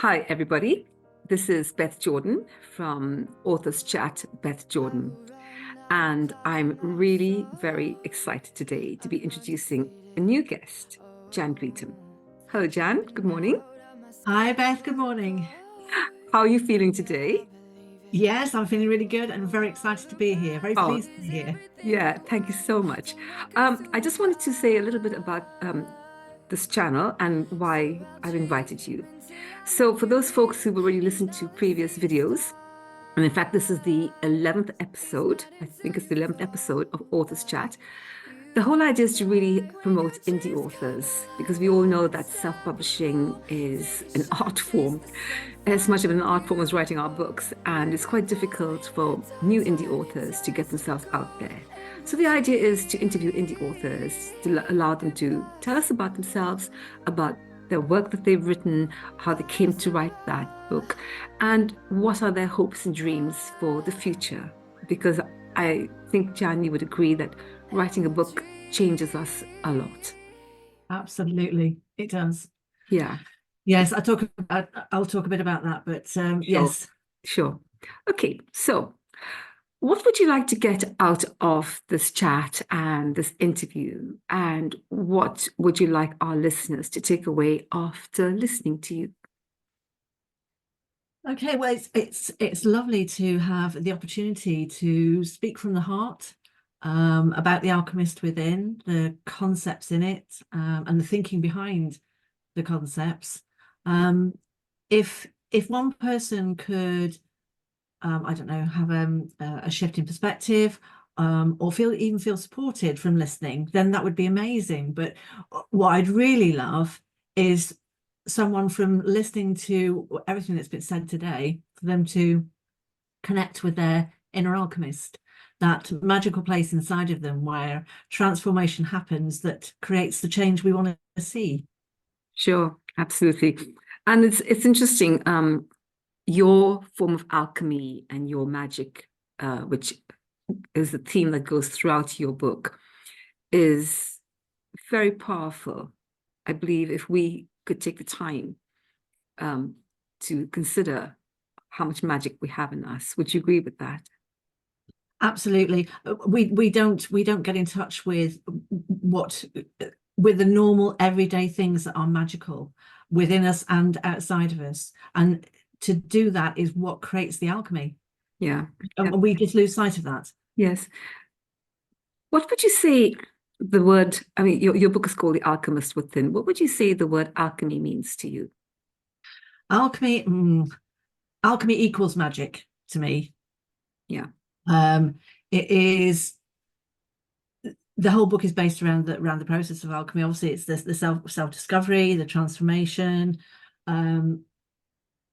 Hi, everybody. This is Beth Jordan from Authors Chat, Beth Jordan. And I'm really very excited today to be introducing a new guest, Jan Greetham. Hello, Jan. Good morning. Hi, Beth. Good morning. How are you feeling today? Yes, I'm feeling really good and very excited to be here. Very Oh, pleased to be here. yeah, thank you so much. I just wanted to say a little bit about this channel and why I've invited you. So for those folks who've already listened to previous videos, and in fact, this is the 11th episode. I think it's the 11th episode of Authors Chat. The whole idea is to really promote indie authors because we all know that self-publishing is an art form, as much of an art form as writing our books. And it's quite difficult for new indie authors to get themselves out there. So the idea is to interview indie authors, to allow them to tell us about themselves, about their work that they've written, how they came to write that book, and what are their hopes and dreams for the future. Because I think, Jan, you would agree that writing a book changes us a lot. Absolutely, it does. Yeah, Yes, I'll talk a bit about that, but sure, yes. sure. Okay, so what would you like to get out of this chat and this interview? And what would you like our listeners to take away after listening to you? Okay, well, it's lovely to have the opportunity to speak from the heart about the Alchemist Within, the concepts in it, and the thinking behind the concepts. If one person could I don't know, have a shift in perspective, or even feel supported from listening, then that would be amazing. But what I'd really love is someone from listening to everything that's been said today, for them to connect with their inner alchemist, that magical place inside of them where transformation happens that creates the change we want to see. Sure, absolutely. And it's interesting. Your form of alchemy and your magic, which is the theme that goes throughout your book, is very powerful. I believe if we could take the time um, to consider how much magic we have in us, would you agree with that? Absolutely. We don't get in touch what with the normal everyday things that are magical within us and outside of us. And to do that is what creates the alchemy. Yeah. Yeah. And we just lose sight of that. Yes. What would you say the word, I mean, your book is called The Alchemist Within. What would you say the word alchemy means to you? Alchemy, alchemy equals magic to me. Yeah. Um, it is the whole book is based around the process of alchemy. Obviously, it's the self-discovery, the transformation, um,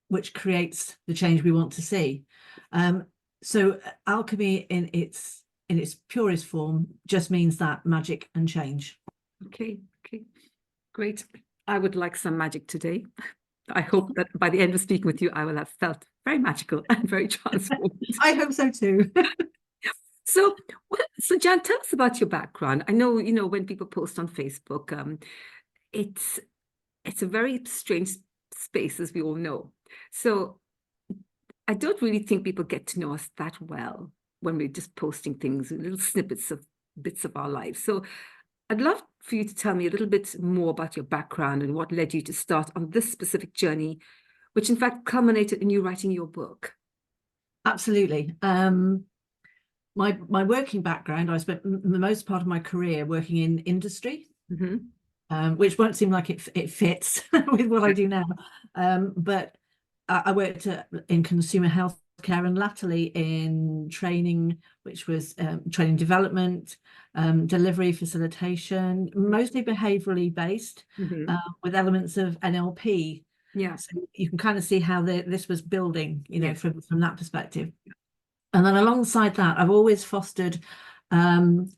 which creates the change we want to see. So alchemy in its purest form just means that magic and change. Okay. Okay. Great. I would like some magic today. I hope that by the end of speaking with you, I will have felt very magical and very transformed. I hope so too. So, so Jan, tell us about your background. I know, when people post on Facebook, it's it's a very strange space, as we all know. So, I don't really think people get to know us that well when we're just posting things, little snippets of bits of our lives. So, I'd love for you to tell me a little bit more about your background and what led you to start on this specific journey, which in fact culminated in you writing your book. Absolutely. My working background, I spent the most part of my career working in industry, Mm-hmm. which won't seem like it fits with what I do now. But I worked in consumer healthcare and latterly in training, which was training development, delivery, facilitation, mostly behaviorally based, Mm-hmm. with elements of NLP. Yeah. So you can kind of see how this was building, Yes. from that perspective. And then alongside that, I've always fostered um,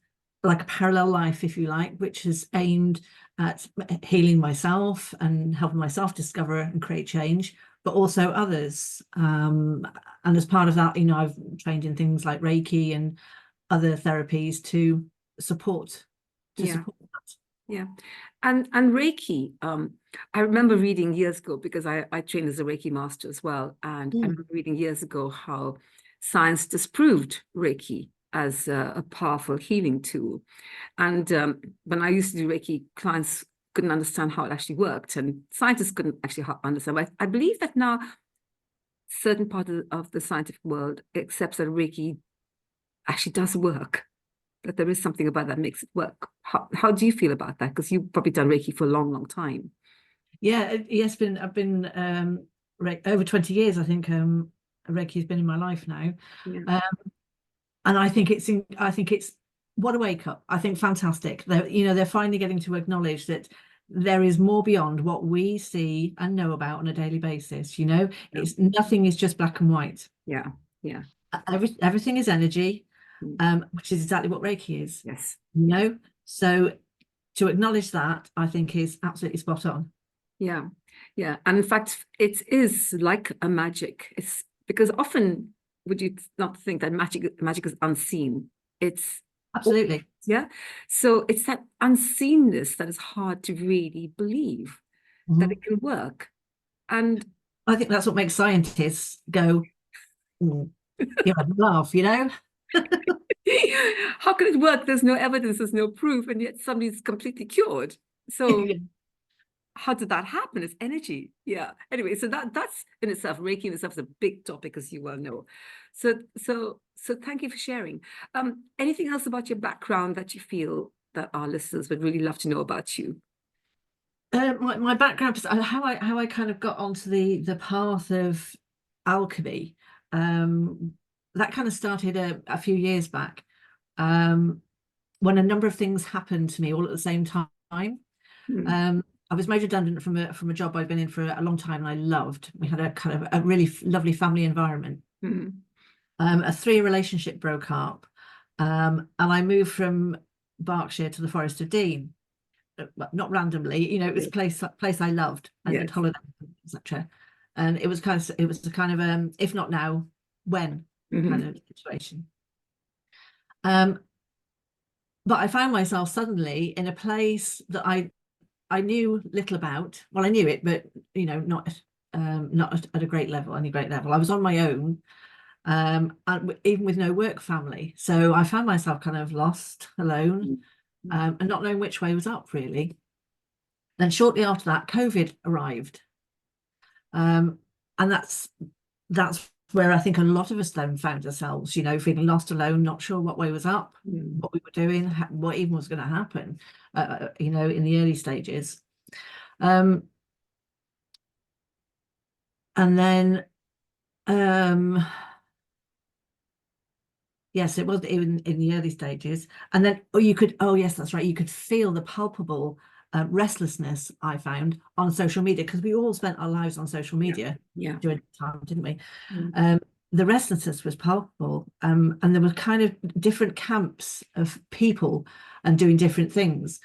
like a parallel life, if you like, which is aimed at healing myself and helping myself discover and create change, but also others. And as part of that, I've trained in things like Reiki and other therapies to support Yeah. support that. Yeah. And Reiki, I remember reading years ago, because I trained as a Reiki master as well. And I remember reading years ago how science disproved Reiki as a powerful healing tool. And when I used to do Reiki, clients couldn't understand how it actually worked, and scientists couldn't actually understand. But I believe that now certain part of the scientific world accepts that Reiki actually does work, that there is something about that makes it work. How do you feel about that? Because you've probably done Reiki for a long, long time. Yeah, yes, I've been over 20 years, I think. Reiki has been in my life now. Yeah. And I think it's what a wake up. I think fantastic. They're finally getting to acknowledge that there is more beyond what we see and know about on a daily basis. It's nothing is just black and white. Yeah. Yeah. Everything is energy, which is exactly what Reiki is. Yes. So to acknowledge that, I think, is absolutely spot on. Yeah. Yeah. And in fact, it is like a magic. It's because often would you not think that magic is unseen? It's Absolutely. Yeah. So it's that unseenness that is hard to really believe that it can work. And I think that's what makes scientists go, give a laugh, how can it work? There's no evidence, there's no proof, and yet somebody's completely cured. So how did that happen? It's energy. Yeah. Anyway, so that's in itself, Reiki in itself is a big topic, as you well know. So thank you for sharing. Anything else about your background that you feel that our listeners would really love to know about you? My background, how I kind of got onto the path of alchemy, that kind of started a few years back, when a number of things happened to me all at the same time. I was made redundant from a job I'd been in for a long time and I loved. We had a kind of a really lovely family environment. A three-year relationship broke up, and I moved from Berkshire to the Forest of Dean. Not randomly, it was a place I loved and Yes. holiday, etc. And it was a kind of if not now, when kind of situation. But I found myself suddenly in a place that I knew little about. Well, I knew it, but not at a great level, any great level. I was on my own, and even with no work family. So I found myself kind of lost, alone, and not knowing which way was up, really. Then shortly after that, COVID arrived. And that's where I think a lot of us then found ourselves, feeling lost, alone, not sure what way was up, what we were doing, what even was going to happen, in the early stages. And then, yes, it was even in the early stages. And then, yes, that's right, you could feel the palpable restlessness I found on social media, because we all spent our lives on social media during the time, didn't we? The restlessness was palpable, and there were kind of different camps of people and doing different things.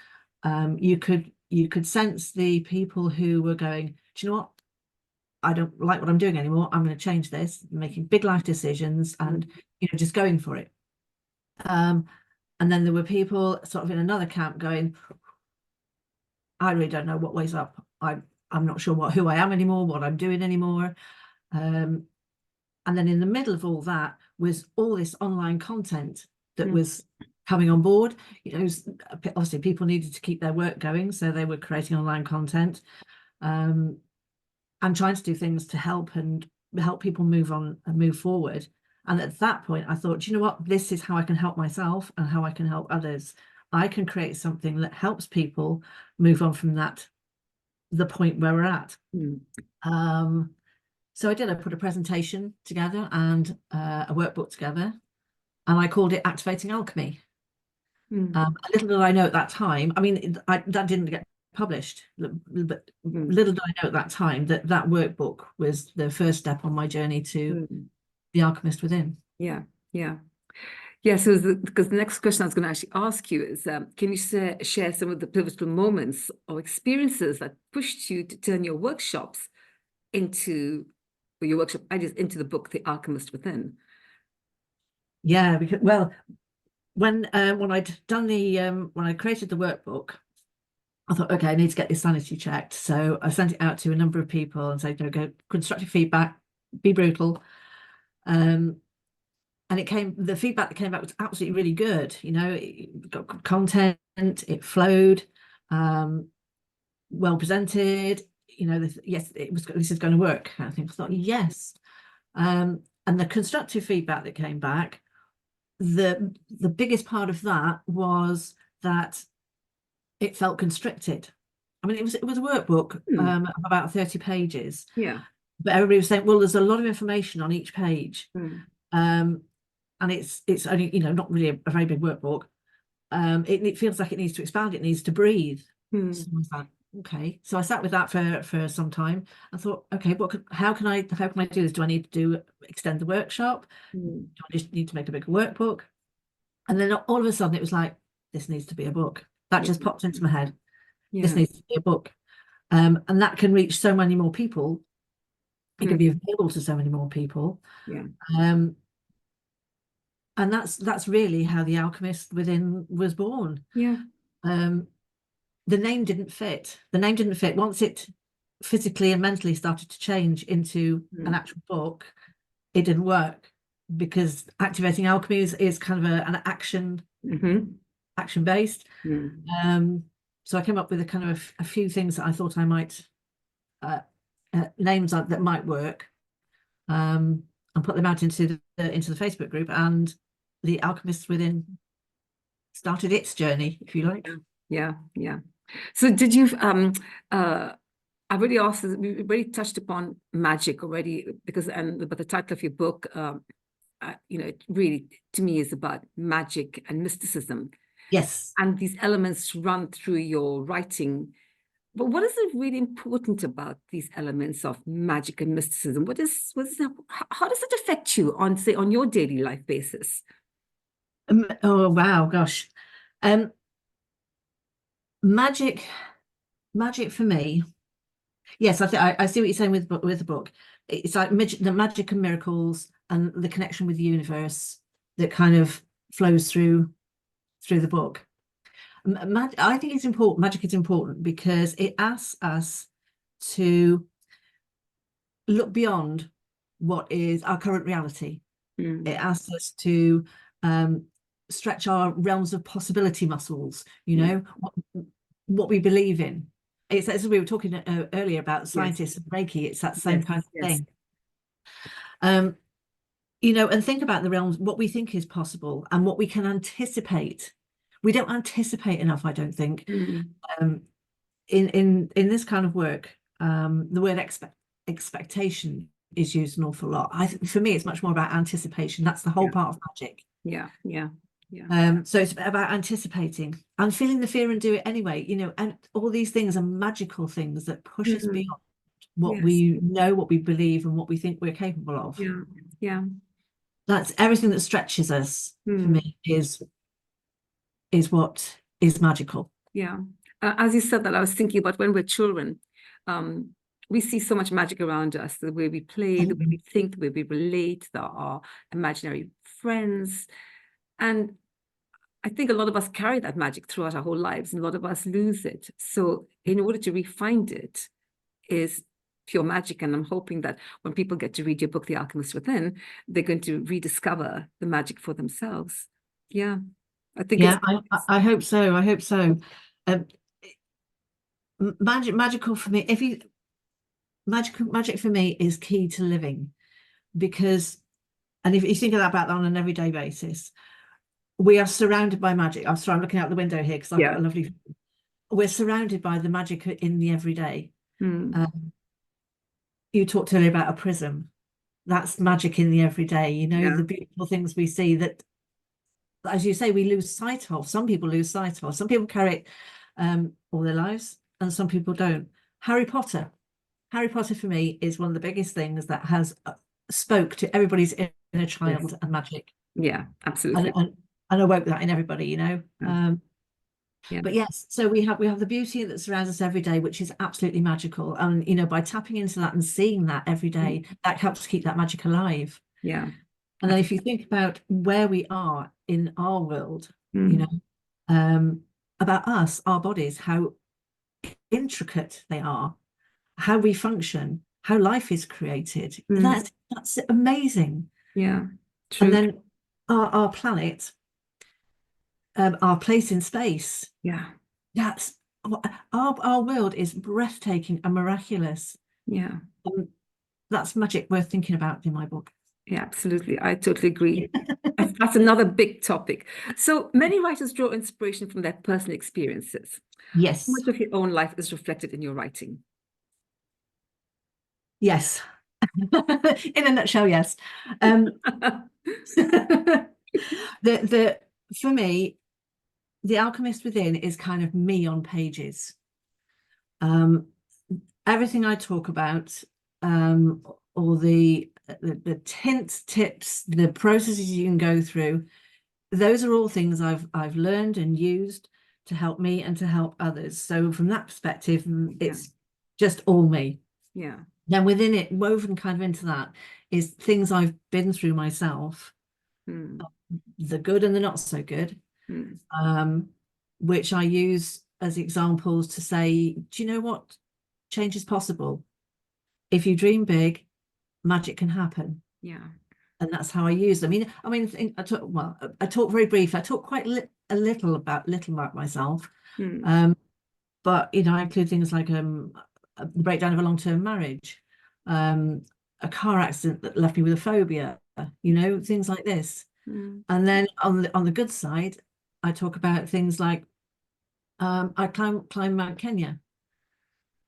You could sense the people who were going, do you know what? I don't like what I'm doing anymore. I'm going to change this, making big life decisions and just going for it. And then there were people sort of in another camp going, I really don't know what way's up. I'm not sure who I am anymore, what I'm doing anymore. And then in the middle of all that was all this online content that was coming on board. Obviously people needed to keep their work going, so they were creating online content, and trying to do things to help people move on and move forward. And at that point, I thought, you know what, this is how I can help myself and how I can help others. I can create something that helps people move on from the point where we're at. So I put a presentation together and a workbook together, and I called it Activating Alchemy. Little did I know at that time, I mean, that didn't get published, but little did I know at that time that workbook was the first step on my journey to the Alchemist Within. Yeah. So because the next question I was going to actually ask you is, can you share some of the pivotal moments or experiences that pushed you to turn your workshops into ideas into the book, The Alchemist Within? Yeah, because when I'd done when I created the workbook, I thought, okay, I need to get this sanity checked. So I sent it out to a number of people and said, go constructive feedback, be brutal. And the feedback that came back was absolutely really good. It got good content, it flowed, well presented. Yes, this is going to work. I thought, yes. And the constructive feedback that came back, the biggest part of that was that it felt constricted. I mean, it was a workbook of about 30 pages. Yeah. But everybody was saying, well, there's a lot of information on each page. Mm. And it's only, not really a very big workbook. It feels like it needs to expand, it needs to breathe. Mm. So I was like, okay. So I sat with that for some time. I thought, okay, how can I do this? Do I need to extend the workshop? Mm. Do I just need to make a bigger workbook? And then all of a sudden it was like, this needs to be a book. That just popped into my head. Yeah. This needs to be a book. And that can reach so many more people. It can be available to so many more people. Yeah. And that's really how the Alchemist Within was born. Yeah. The name didn't fit. Once it physically and mentally started to change into an actual book, it didn't work, because activating alchemy is kind of an action based. So I came up with a kind of a few things that I thought I might names that might work, and put them out into the Facebook group, and the Alchemist Within started its journey, if you like. Yeah. So did you I've already asked, we already touched upon magic already, but the title of your book, it really, to me, is about magic and mysticism. Yes. And these elements run through your writing. But what is really important about these elements of magic and mysticism? How does it affect you on your daily life basis? Oh, wow, gosh. Magic for me. Yes, I see what you're saying with the book. It's like the magic and miracles and the connection with the universe that kind of flows through the book. I think it's important. Magic is important because it asks us to look beyond what is our current reality. It asks us to stretch our realms of possibility muscles, what we believe in. It's as we were talking earlier about scientists and Reiki, it's that same kind of thing. And think about the realms, what we think is possible and what we can anticipate. We don't anticipate enough, I don't think. In this kind of work, the word expectation is used an awful lot. For me, it's much more about anticipation. That's the whole part of magic. Yeah. So it's about anticipating and feeling the fear and do it anyway. And all these things are magical things that push us beyond what we know, what we believe, and what we think we're capable of. Yeah. That's everything that stretches us. For me, is what is magical. Yeah. As you said that, I was thinking about when we're children. We see so much magic around us, the way we play, the way we think, the way we relate, our imaginary friends. And I think a lot of us carry that magic throughout our whole lives, and a lot of us lose it. So in order to re-find it is pure magic. And I'm hoping that when people get to read your book, The Alchemist Within, they're going to rediscover the magic for themselves. Yeah. I hope so. Magical for me, magic for me is key to living, because, and if you think about that on an everyday basis, we are surrounded by magic. I'm sorry, I'm looking out the window here because I've got a lovely. We're surrounded by the magic in the everyday. You talked earlier about a prism. That's magic in the everyday. The beautiful things we see that, as you say, we lose sight of. Some people lose sight of. Some people carry it all their lives, and some people don't. Harry Potter for me is one of the biggest things that has spoke to everybody's inner child and magic. Yeah, absolutely. And awoke that in everybody, But yes, so we have the beauty that surrounds us every day, which is absolutely magical. And by tapping into that and seeing that every day, that helps keep that magic alive. Yeah. And then if you think about where we are in our world, about us, our bodies, how intricate they are, how we function, how life is created. Mm. That's amazing. Yeah, And true. then our planet, our place in space, Yeah, that's our world is breathtaking and miraculous. yeah, Um, that's magic worth thinking about in my book. yeah, absolutely. I totally agree. That's another big topic. So many writers draw inspiration from their personal experiences. How Yes, much of your own life is reflected in your writing? yes. In a nutshell, yes. Um, the for me, The Alchemist Within is kind of me on pages. Um, everything I talk about, all the hints, tips, the processes you can go through, those are all things I've learned and used to help me and to help others. So from that perspective, Yeah, it's just all me. yeah, Then within it, woven kind of into that, is things I've been through myself, mm, the good and the not so good, mm, um, which I use as examples to say, do you know what? Change is possible. If you dream big, magic can happen. yeah, And that's how I use them. I talk very briefly. I talk quite a little about myself. mm, Um, but I include things like the breakdown of a long-term marriage, um, a car accident that left me with a phobia, things like this. mm, And then on the good side, I talk about things like I climbed Mount Kenya,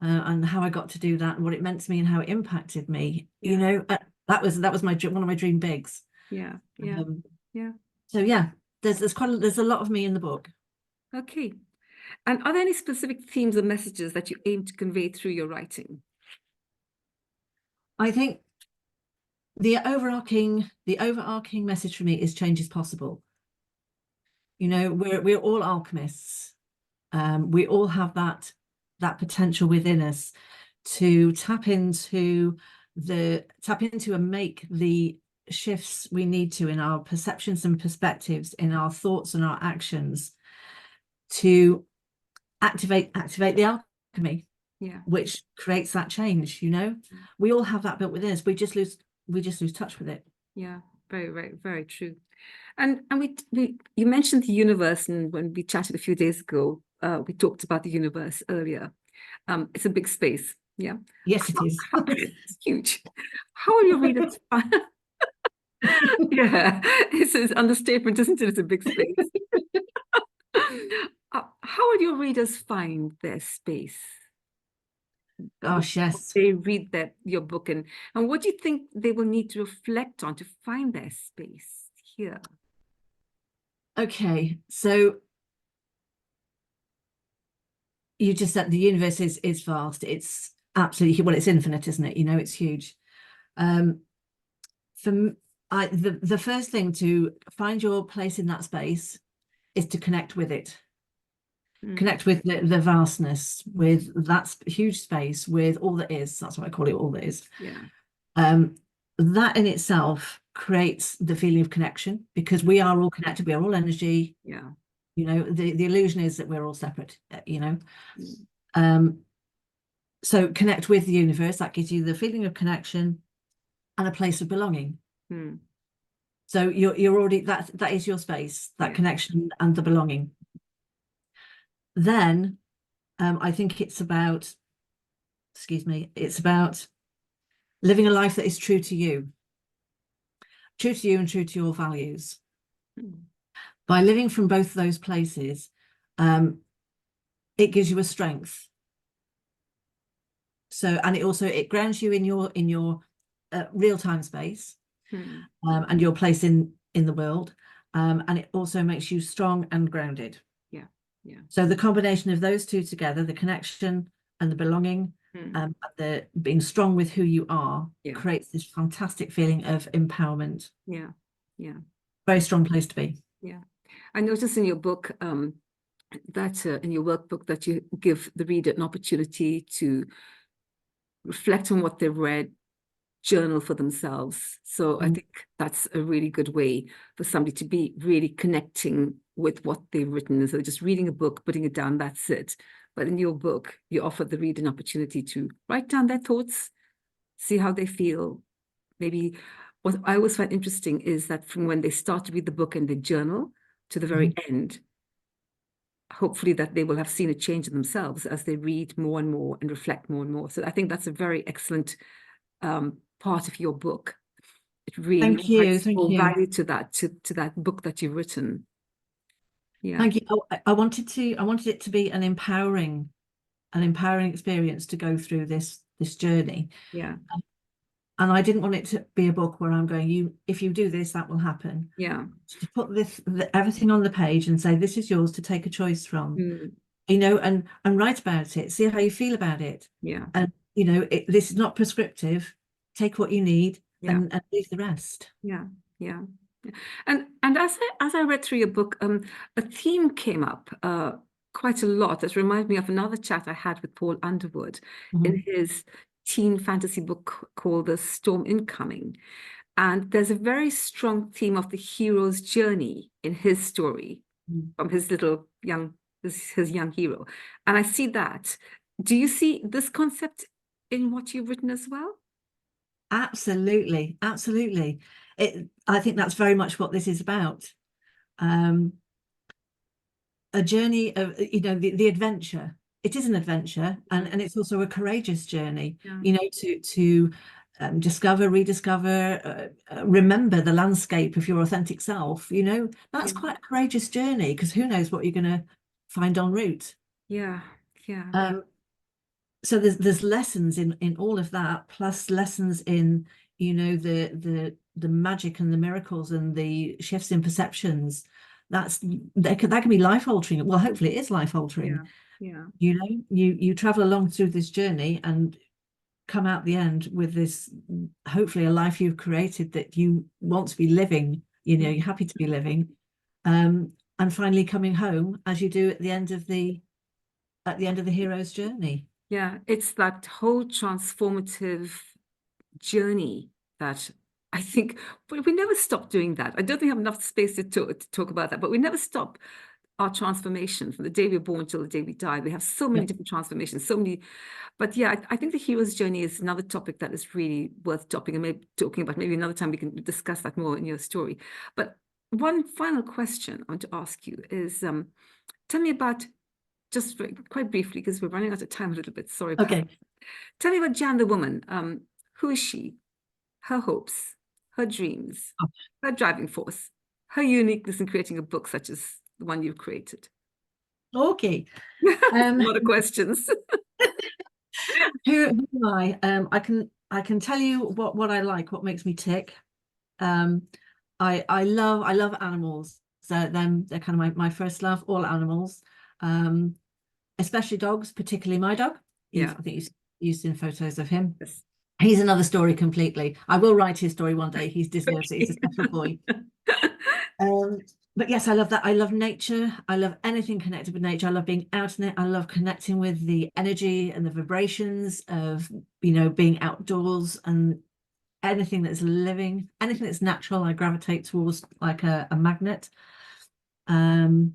and how I got to do that and what it meant to me and how it impacted me. yeah, That was one of my dream bigs. yeah, yeah, Um, yeah. so yeah, there's a lot of me in the book. Okay. And are there any specific themes or messages that you aim to convey through your writing? I think the overarching message for me is change is possible. We're all alchemists. We all have that potential within us to tap into and make the shifts we need to in our perceptions and perspectives, in our thoughts and our actions, to activate the alchemy, Yeah, which creates that change. We all have that built within us. We just lose touch with it. yeah, very, very, very true. And we you mentioned the universe, and when we chatted a few days ago, we talked about the universe earlier. It's a big space. Yeah. Yes, it is. It's huge. How are your readers? Yeah, it's an understatement, isn't it? It's a big space. How would your readers find their space? Gosh, yes. They read your book, and what do you think they will need to reflect on to find their space here? Okay, so you just said the universe is vast. It's absolutely, well, it's infinite, isn't it? It's huge. Um, the first thing to find your place in that space is to connect with it. Mm, Connect with the vastness, with that huge space, with all that is. That's what I call it, all that is. yeah, Um, that in itself creates the feeling of connection, because we are all connected. We are all energy. yeah. The illusion is that we're all separate. Mm, Um, so connect with the universe. That gives you the feeling of connection and a place of belonging. mm, So you're already, that is your space, that yeah, connection and the belonging. Then I think it's about living a life that is true to you and true to your values. mm, By living from both those places, it gives you a strength. So, and it grounds you in your real-time space, mm, and your place in the world, and it also makes you strong and grounded. yeah, yeah. So the combination of those two together, the connection and the belonging, Mm, the being strong with who you are, yeah, creates this fantastic feeling of empowerment. yeah, yeah, Very strong place to be. yeah. I noticed in your book, that in your workbook, that you give the reader an opportunity to reflect on what they've read, journal for themselves. So I Mm. think that's a really good way for somebody to be really connecting with what they've written. So just reading a book, putting it down, that's it. But in your book, you offer the reader an opportunity to write down their thoughts, see how they feel. Maybe what I always find interesting is that from when they start to read the book and they journal to the very end, hopefully that they will have seen a change in themselves as they read more and more and reflect more and more. So I think that's a very excellent part of your book. It really Thank you. adds Thank more you. value to that book that you've written. Yeah. Thank you. I wanted it to be an empowering experience to go through this journey. Yeah. And I didn't want it to be a book where I'm going, if you do this, that will happen. Yeah. To put everything on the page and say, this is yours to take a choice from, Mm. and write about it, see how you feel about it. Yeah. And, this is not prescriptive. Take what you need and leave the rest. Yeah. Yeah. And as I read through your book, a theme came up quite a lot that reminded me of another chat I had with Paul Underwood in his teen fantasy book called The Storm Incoming. And there's a very strong theme of the hero's journey in his story from his little young his young hero. And I see that. Do you see this concept in what you've written as well? Absolutely, absolutely. I think that's very much what this is about. A journey of, the adventure. It is an adventure, and it's also a courageous journey, to discover, rediscover, remember the landscape of your authentic self. That's quite a courageous journey, because who knows what you're going to find en route. Yeah, yeah. So there's lessons in all of that, plus lessons in the magic and the miracles and the shifts in perceptions. That can be life altering. Well, hopefully it is life altering. Yeah. You travel along through this journey and come out the end with this, hopefully a life you've created that you want to be living. You're happy to be living, and finally coming home as you do at the end of the hero's journey. Yeah, it's that whole transformative journey that I think, but we never stop doing that. I don't think we have enough space to talk about that, but we never stop our transformation from the day we're born till the day we die. We have so many different transformations, so many. But yeah, I think the hero's journey is another topic that is really worth talking about. Maybe another time we can discuss that more in your story. But one final question I want to ask you is, tell me about, just quite briefly, because we're running out of time a little bit. Sorry. Okay. Tell me about Jan the woman. Who is she? Her hopes, her dreams, her driving force, her uniqueness in creating a book such as the one you've created. Okay. A lot of questions. Who am I? I can tell you what I like, what makes me tick. I love animals. So they're kind of my first love, all animals. Especially dogs, particularly my dog. I think you've seen photos of him. Yes. He's another story completely. I will write his story one day. He deserves it. He's a special boy. But yes, I love that. I love nature. I love anything connected with nature. I love being out in it. I love connecting with the energy and the vibrations of, being outdoors, and anything that's living, anything that's natural, I gravitate towards like a magnet. I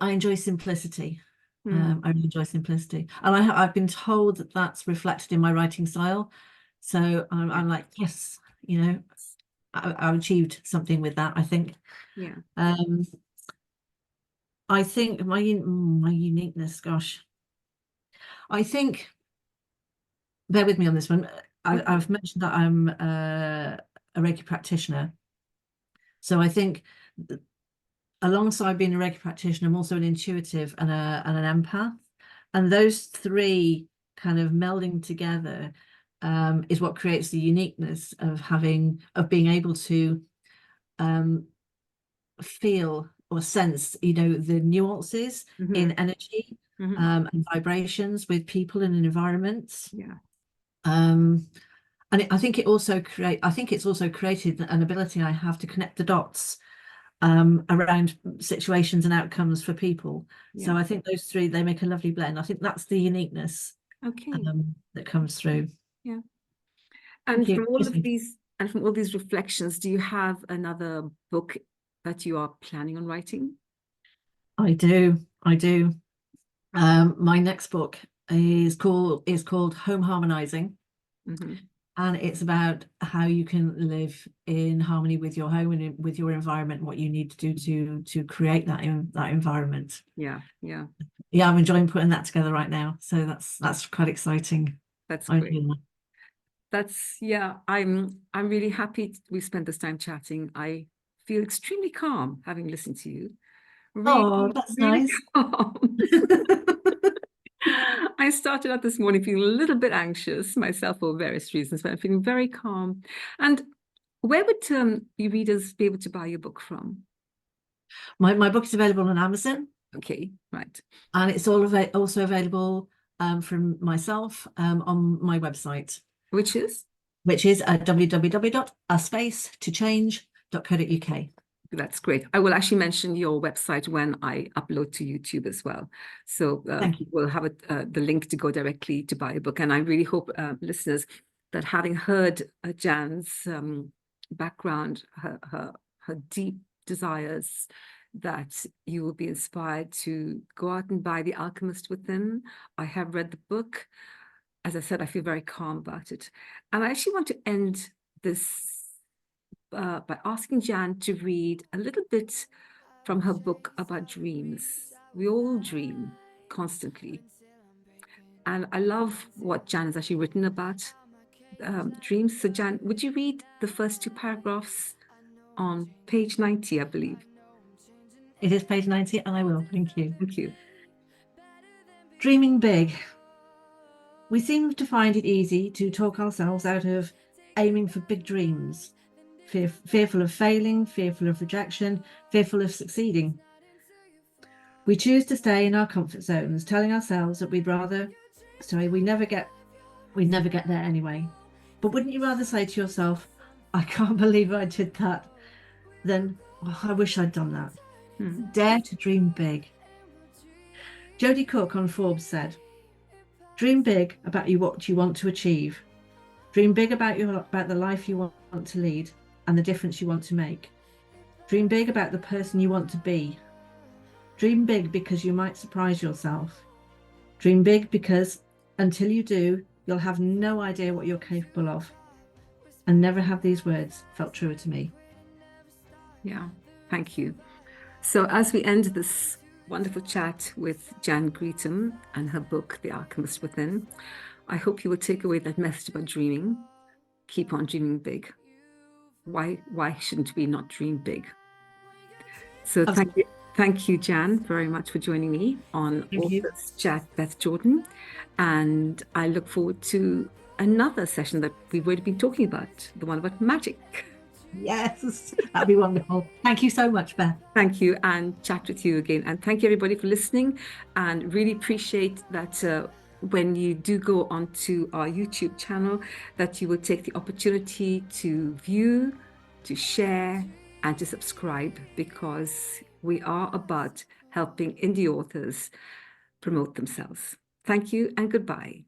enjoy simplicity. I really enjoy simplicity, and I've been told that that's reflected in my writing style. So I'm like, yes, I've achieved something with that, I think. Yeah. I think my uniqueness, gosh, I think, bear with me on this one. I've mentioned that I'm a Reiki practitioner. So I think alongside being a Reiki practitioner, I'm also an intuitive and an empath. And those three kind of melding together is what creates the uniqueness of being able to feel or sense, the nuances in energy and vibrations with people and in environments. Yeah. And I think it's also created an ability I have to connect the dots around situations and outcomes for people. So I think those three, they make a lovely blend. I think that's the uniqueness that comes through. Yeah. And from all these reflections, do you have another book that you are planning on writing? I do. My next book is called Home Harmonizing, Mm-hmm. and it's about how you can live in harmony with your home and with your environment, and what you need to do to create that environment. Yeah, yeah, Yeah, I'm enjoying putting that together right now, so that's quite exciting. that's I'm great. doing that. That's yeah. I'm really happy we spent this time chatting. I feel extremely calm having listened to you. Oh, Really, that's really nice. calm. I started out this morning feeling a little bit anxious myself for various reasons, but I'm feeling very calm. And where would your readers be able to buy your book from? My book is available on Amazon, Okay, right. and it's also available from myself on my website, Which is? which is at www.aspacetochange.co.uk. That's great. I will actually mention your website when I upload to YouTube as well. So Thank you. we'll have the link to go directly to buy a book. And I really hope, listeners, that having heard Jan's background, her deep desires, that you will be inspired to go out and buy The Alchemist Within. I have read the book. As I said, I feel very calm about it. And I actually want to end this by asking Jan to read a little bit from her book about dreams. We all dream constantly. And I love what Jan has actually written about dreams. So, Jan, would you read the first two paragraphs on page 90, I believe? It is page 90, and I will. Thank you. Thank you. Dreaming big. We seem to find it easy to talk ourselves out of aiming for big dreams, fearful of failing, fearful of rejection, fearful of succeeding. We choose to stay in our comfort zones, telling ourselves that we'd never get there anyway. But wouldn't you rather say to yourself, I can't believe I did that, than, oh, I wish I'd done that. Dare to dream big. Jodie Cook on Forbes said, dream big about what you want to achieve. Dream big about the life you want to lead and the difference you want to make. Dream big about the person you want to be. Dream big because you might surprise yourself. Dream big because until you do, you'll have no idea what you're capable of. And never have these words felt truer to me. Yeah, thank you. So as we end this wonderful chat with Jan Greetham and her book, The Alchemist Within, I hope you will take away that message about dreaming. Keep on dreaming big. Why shouldn't we not dream big? So thank you, Jan, very much for joining me on Thank you. Authors Chat Beth Jordan. And I look forward to another session that we've already been talking about, the one about magic. Yes, that'd be wonderful. Thank you so much, Beth. Thank you, and chat with you again. And thank you, everybody, for listening. And really appreciate that when you do go onto our YouTube channel, that you will take the opportunity to view, to share, and to subscribe, because we are about helping indie authors promote themselves. Thank you and goodbye.